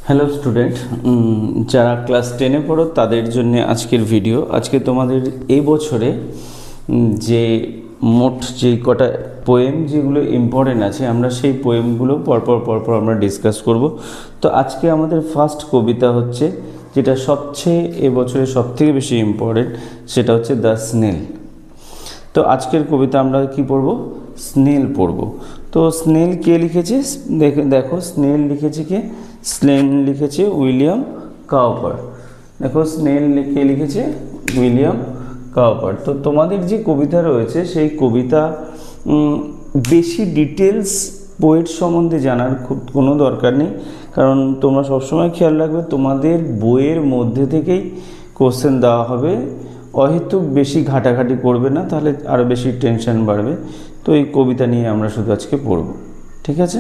Hello student, যারা class 10-এ পড়ো তাদের জন্য আজকের ভিডিও। আজকে তোমাদের এই বছরে যে মোট যে কটা পোয়েম যেগুলো ইম্পর্টেন্ট আছে, আমরা সেই পোয়েমগুলো পরপর আমরা ডিসকাস করব। তো আজকে আমাদের ফার্স্ট কবিতা হচ্ছে, যেটা সবচেয়ে এবছরে সবথেকে বেশি ইম্পর্টেন্ট, সেটা হচ্ছে দ্য স্নেল। তো আজকের কবিতা আমরা কি পড়ব? স্নেল পড়ব। তো স্নেল কে লিখেছে? দেখো স্নেল লিখেছে কে? স্নেল লিখেছে উইলিয়াম কাউপার। দেখো স্নেল কে লিখেছে? William Cowper. তো তোমাদের যে কবিতা রয়েছে সেই কবিতা বেশি ডিটেলস পোয়েট সম্বন্ধে জানার খুব কোনো দরকার নেই, কারণ তোমরা সবসময় খেয়াল রাখবে তোমাদের বইয়ের মধ্যে থেকেই কোশ্চেন দেওয়া হবে। অহেতুক বেশি ঘাটাঘাটি করবে না, তাহলে আরও বেশি টেনশন বাড়বে। তো এই কবিতা নিয়ে আমরা শুধু আজকে পড়ব, ঠিক আছে?